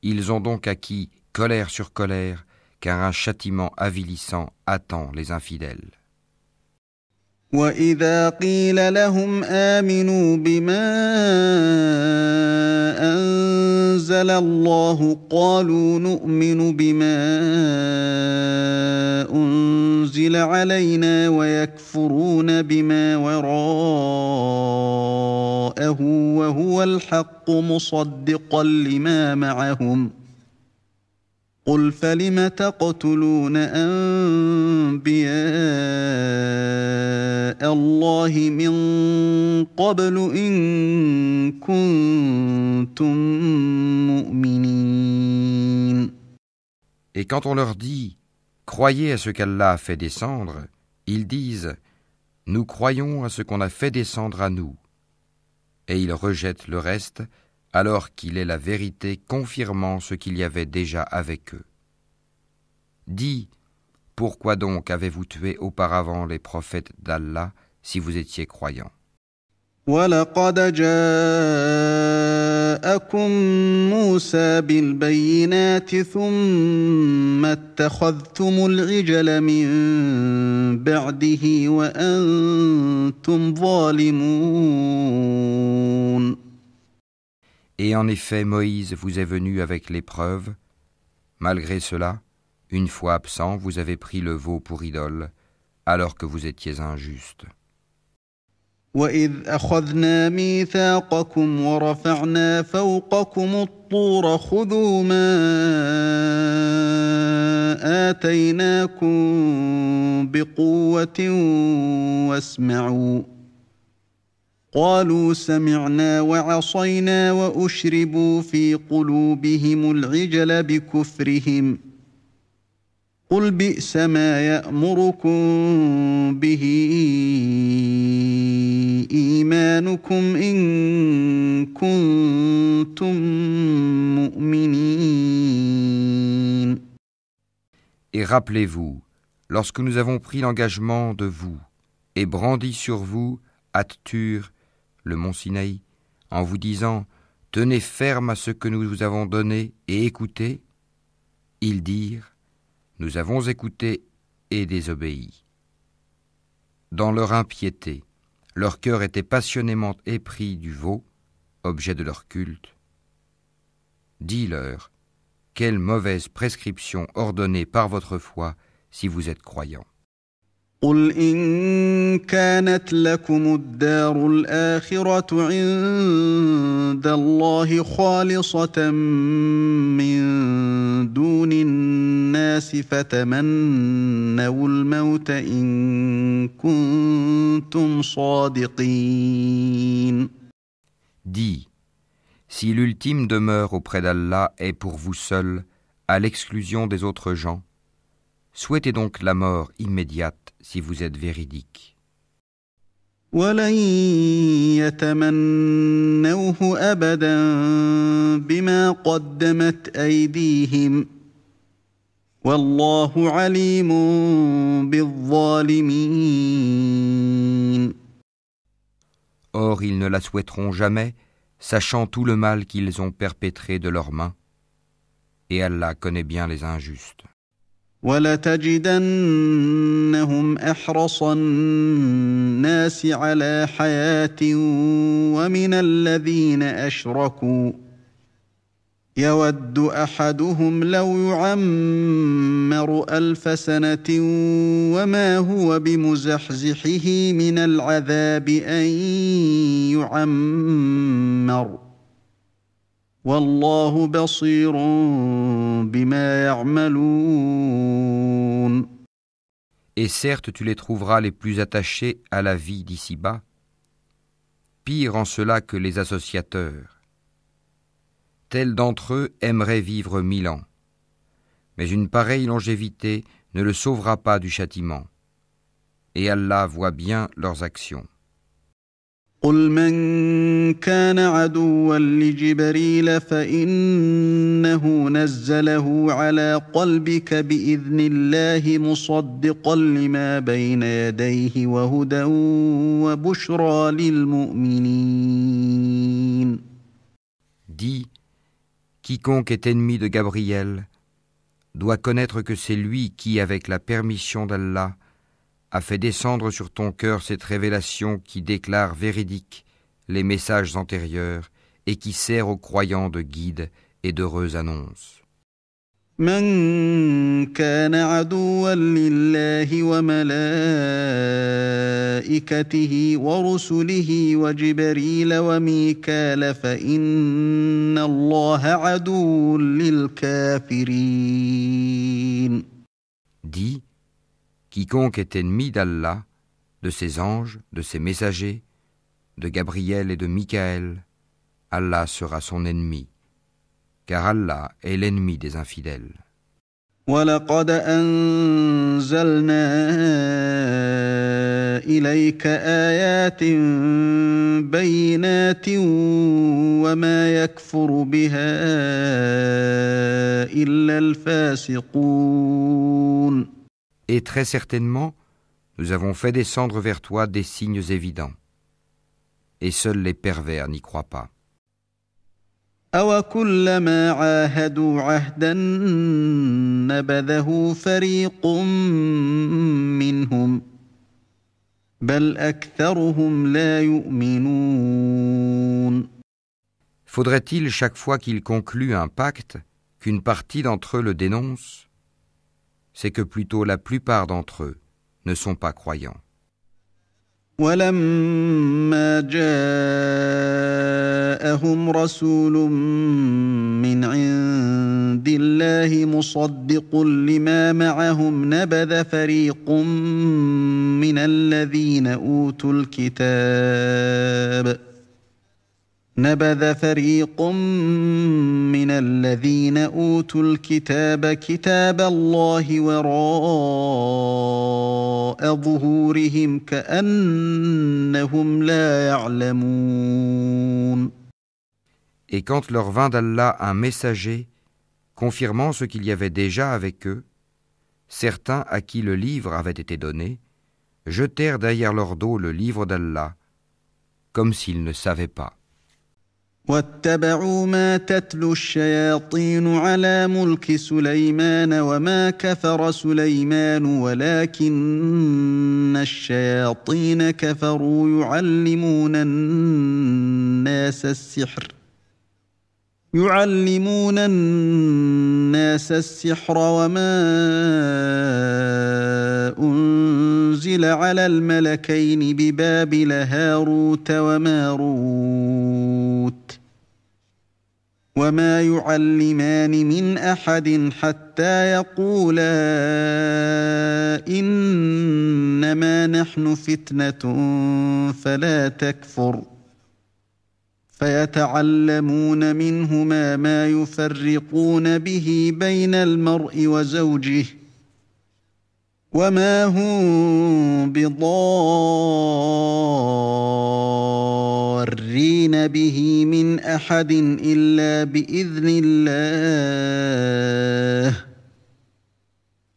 Ils ont donc acquis colère sur colère, car un châtiment avilissant attend les infidèles. وَإِذَا قِيلَ لَهُمْ آمِنُوا بِمَا أَنزَلَ اللَّهُ قَالُوا نُؤْمِنُ بِمَا أُنزِلَ عَلَيْنَا وَيَكْفُرُونَ بِمَا وَرَاءَهُ وَهُوَ الْحَقُّ مُصَدِّقًا لِمَا مَعَهُمْ قُلْ فَلِمَ تَقْتُلُونَ أَنبِيَاءَ اللَّهِ مِن قَبْلُ إِن كُنتُم مُّؤْمِنِينَ. Et quand on leur dit « Croyez à ce qu'Allah a fait descendre », ils disent « Nous croyons à ce qu'on a fait descendre à nous ». Et ils rejettent le reste, alors qu'il est la vérité confirmant ce qu'il y avait déjà avec eux. Dis, pourquoi donc avez-vous tué auparavant les prophètes d'Allah si vous étiez croyants ? وَلَقَدْ جَاءَكُم مُّوسَىٰ بِالْبَيِّنَاتِ ثُمَّ اتَّخَذْتُمُ الْعِجْلَ مِن بَعْدِهِ وَأَنتُمْ ظَالِمُونَ. Et en effet, Moïse vous est venu avec les preuves. Malgré cela, une fois absent, vous avez pris le veau pour idole, alors que vous étiez injustes. وَإِذْ أَخَذْنَا مِيثَاقَكُمْ وَرَفَعْنَا فَوْقَكُمُ الطُّورَ خُذُوا مَا آتَيْنَاكُمْ بِقُوَّةٍ وَاسْمَعُوا قَالُوا سَمِعْنَا وَعَصَيْنَا وَأُشْرِبُوا فِي قُلُوبِهِمُ الْعِجْلَ بِكُفْرِهِمْ قُلْ بِئْسَ مَا يَأْمُرُكُم بِهِ إِيمَانُكُمْ إِن كُنتُم مُّؤْمِنِينَ. Et rappelez-vous, lorsque nous avons pris l'engagement de vous et brandi sur vous At-Tur, le mont Sinaï, en vous disant « Tenez ferme à ce que nous vous avons donné et écoutez », ils dirent « Nous avons écouté et désobéi ». Dans leur impiété, leur cœur était passionnément épris du veau, objet de leur culte. Dis-leur, quelle mauvaise prescription ordonnée par votre foi si vous êtes croyants. قُلْ إِن كَانَتْ لَكُمُ الدَّارُ الْآخِرَةُ عِندَ اللَّهِ خَالِصَةً مِّن دُونِ النَّاسِ فَتَمَنَّوُا الْمَوْتَ إِن كُنتُمْ صَادِقِينَ. Dis, si l'ultime demeure auprès d'Allah est pour vous seul, à l'exclusion des autres gens, souhaitez donc la mort immédiate si vous êtes véridique. وَلَن يَتَمَنَّوْهُ أَبَدًا بِمَا قَدَّمَتْ أَيْدِيهِمْ وَاللَّهُ عَلِيمٌ بِالظَّالِمِينَ. Or, ils ne la souhaiteront jamais, sachant tout le mal qu'ils ont perpétré de leurs mains, et Allah connaît bien les injustes. وَلَتَجِدَنَّهُمْ أَحْرَصَ النَّاسِ عَلَىٰ حَيَاةٍ وَمِنَ الَّذِينَ أَشْرَكُوا يَوَدُّ أَحَدُهُمْ لَوْ يُعَمَّرُ 1000 سَنَةٍ وَمَا هُوَ بِمُزَحْزِحِهِ مِنَ الْعَذَابِ أَن يُعَمَّرَ وَاللَّهُ بَصِيرٌ بِمَا يَعْمَلُونَ. Et certes, tu les trouveras les plus attachés à la vie d'ici-bas, pire en cela que les associateurs. Tels d'entre eux aimeraient vivre 1000 ans, mais une pareille longévité ne le sauvera pas du châtiment. Et Allah voit bien leurs actions. قُلْ مَن كَانَ عَدُوًّا لِجِبْرِيلَ فَإِنَّهُ نَزَّلَهُ عَلَىٰ قَلْبِكَ بِإِذْنِ اللَّهِ مُصَدِّقًا لِمَا بَيْنَ يَدَيْهِ وَهُدًى وَبُشْرَىٰ لِلْمُؤْمِنِينَ. Dis, Quiconque est ennemi de Gabriel doit connaître que c'est lui qui, avec la permission d'Allah, a fait descendre sur ton cœur cette révélation qui déclare véridiques les messages antérieurs et qui sert aux croyants de guide et d'heureuse annonce. من كان عدوا لله وملائكته ورسله وجبريل وميكال فإن الله عدو للكافرين. Dis, quiconque est ennemi d'Allah, de ses anges, de ses messagers, de Gabriel et de Michaël, Allah sera son ennemi. Car Allah est l'ennemi des infidèles. وَلَقَدْ أَنزَلْنَا إِلَيْكَ آيَاتٍ بَيِّنَاتٍ وَمَا يَكْفُرُ بِهَا إِلَّا الْفَاسِقُونَ. Et très certainement, nous avons fait descendre vers toi des signes évidents. Et seuls les pervers n'y croient pas. أَوَكُلَّمَا عَاهَدُوا عَهْدًا نَبَذَهُ فَرِيقٌ مِّنْهُمْ بَلْ أَكْثَرُهُمْ لَا يُؤْمِنُونَ. Faudrait-il chaque fois qu'ils concluent un pacte qu'une partie d'entre eux le dénonce ? C'est que plutôt la plupart d'entre eux ne sont pas croyants. وَلَمَّا جَاءَهُمْ رَسُولٌ مِّنْ عِندِ اللَّهِ مُصَدِّقٌ لِّمَا مَعَهُمْ نَبَذَ فَرِيقٌ مِّنَ الَّذِينَ أُوتُوا الْكِتَابَ كِتَابَ اللَّهِ وَرَاءَ ظُهُورِهِمْ كَأَنَّهُمْ لَا يَعْلَمُونَ. Et quand leur vint d'Allah un messager confirmant ce qu'il y avait déjà avec eux, certains à qui le livre avait été donné jetèrent derrière leur dos le livre d'Allah, comme s'ils ne savaient pas. واتبعوا ما تتلو الشياطين على ملك سليمان وما كفر سليمان ولكن الشياطين كفروا يعلمون الناس السحر وما أنزل على الملكين ببابل هاروت وماروت وما يعلمان من أحد حتى يقولا إنما نحن فتنة فلا تكفر فيتعلمون منهما ما يفرقون به بين المرء وزوجه وما هم بضارين به من أحد إلا بإذن الله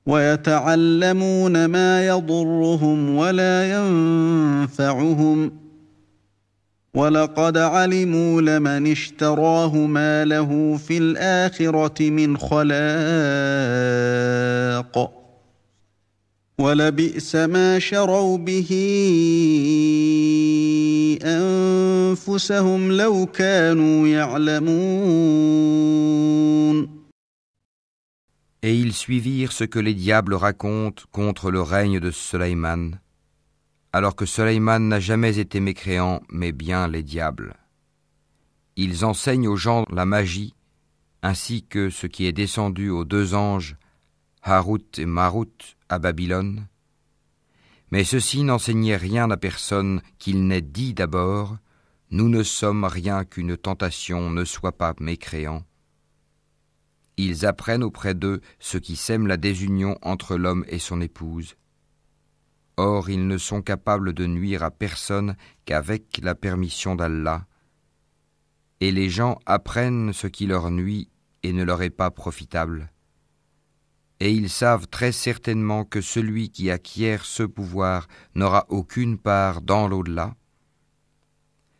ويتعلمون ما يضرهم ولا ينفعهم وَلَقَدْ عَلِمُوا لَمَنِ اشْتَرَاهُ مَا لَهُ فِي الْآخِرَةِ مِنْ خَلَاقٍ وَلَبِئْسَ مَا شَرَوْا بِهِ أَنفُسَهُمْ لَوْ كَانُوا يَعْلَمُونَ. Et ils suivirent ce que les diables racontent contre le règne de Sulayman, alors que Sulayman n'a jamais été mécréant, mais bien les diables. Ils enseignent aux gens la magie, ainsi que ce qui est descendu aux deux anges, Harut et Marut, à Babylone. Mais ceux-ci n'enseignaient rien à personne qu'ils n'aient dit d'abord, « Nous ne sommes rien qu'une tentation, ne sois pas mécréant. » Ils apprennent auprès d'eux ce qui sème la désunion entre l'homme et son épouse. Or, ils ne sont capables de nuire à personne qu'avec la permission d'Allah, et les gens apprennent ce qui leur nuit et ne leur est pas profitable. Et ils savent très certainement que celui qui acquiert ce pouvoir n'aura aucune part dans l'au-delà.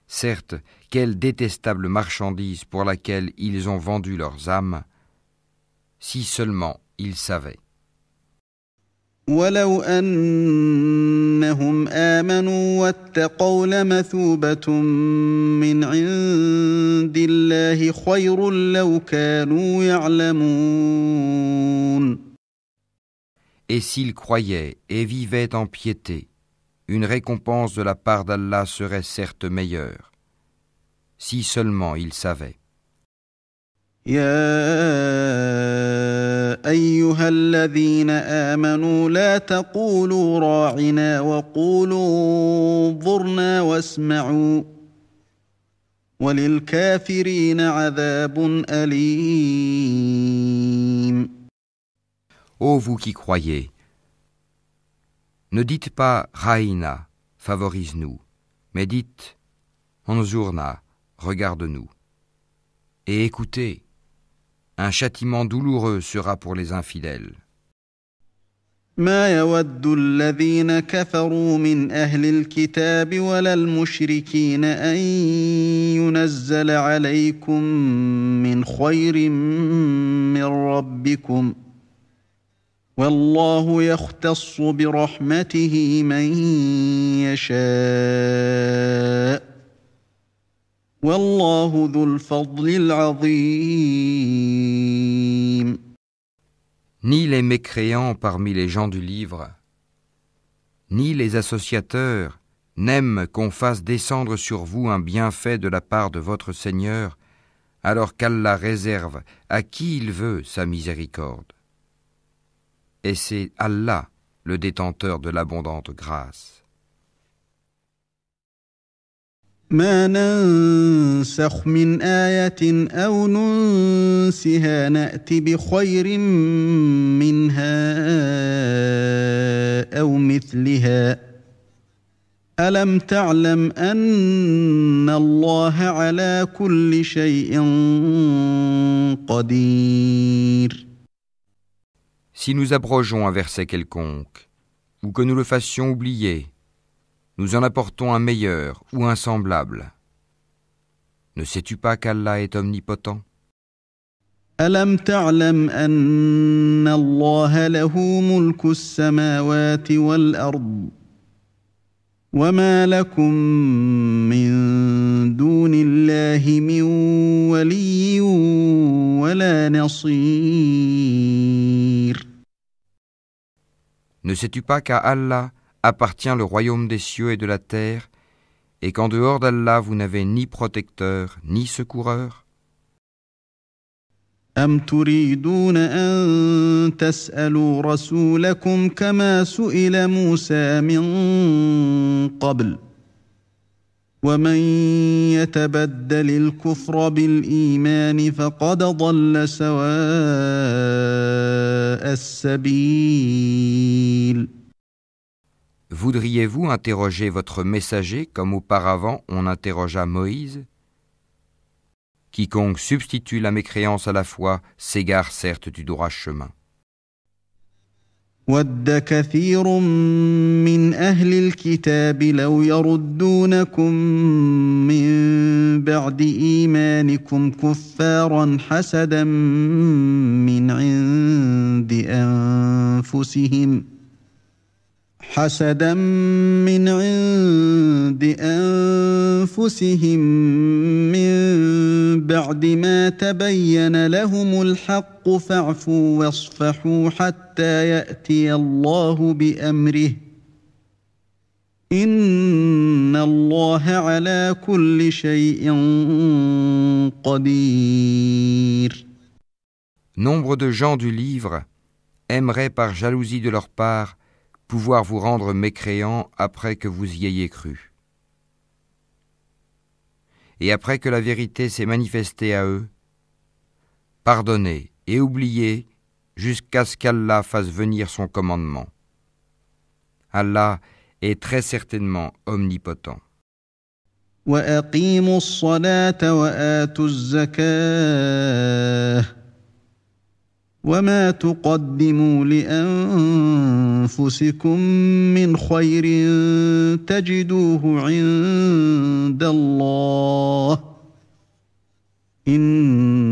Certes, quelle détestable marchandise pour laquelle ils ont vendu leurs âmes, si seulement ils savaient. ولو أنهم آمنوا واتقوا لمثوبة من عند الله خير لو كانوا يعلمون. Et s'ils croyaient et vivaient en piété, une récompense de la part d'Allah serait certes meilleure, si seulement ils savaient. يا أيها الذين آمنوا لا تقولوا راعنا وقولوا انظرنا واسمعوا وللكافرين عذاب أليم. Ô vous qui croyez, ne dites pas Raïna, favorise-nous, mais dites Anzurna, regarde-nous. Et écoutez, un châtiment douloureux sera pour les infidèles. ما يود الذين كفروا من أهل الكتاب ولا المشركين أن ينزل عليكم من خير من ربكم والله يختص برحمته من يشاء والله ذو الفضل العظيم. Ni les mécréants parmi les gens du livre, ni les associateurs n'aiment qu'on fasse descendre sur vous un bienfait de la part de votre Seigneur, alors qu'Allah réserve à qui il veut sa miséricorde. Et c'est Allah, le détenteur de l'abondante grâce. ما ننسخ من آية أو ننسها نأت بخير منها أو مثلها ألم تعلم أن الله على كل شيء قدير. Si nous abrogeons un verset quelconque, ou que nous le fassions oublier, nous en apportons un meilleur ou un semblable. Ne sais-tu pas qu'Allah est omnipotent? ألم تعلم أن الله له ملك السماوات والأرض وما لكم من دون الله من ولي ولا نصير. Ne sais-tu pas qu'à Allah appartient le royaume des cieux et de la terre, et qu'en dehors d'Allah vous n'avez ni protecteur ni secoureur? أم تريدون أن تسألوا رسولكم كما سئل موسى من قبل ومن يتبدل الكفر بالإيمان فقد ضل سواء السبيل. Voudriez-vous interroger votre messager comme auparavant on interrogea Moïse? Quiconque substitue la mécréance à la foi s'égare certes du droit chemin. ود كثير من أهل الكتاب لو يردونكم من بعد إيمانكم كفارا حسدا من عند أنفسهم من بعد ما تبين لهم الحق فاعفوا واصفحوا حتى يأتي الله بأمره إن الله على كل شيء قدير. Nombre de gens du livre aimeraient par jalousie de leur part pouvoir vous rendre mécréants après que vous y ayez cru. Et après que la vérité s'est manifestée à eux, pardonnez et oubliez jusqu'à ce qu'Allah fasse venir son commandement. Allah est très certainement omnipotent. وأقيموا الصلاة وآتوا الزكاة وما تقدموا لأنفسكم من خير تجدوه عند الله إن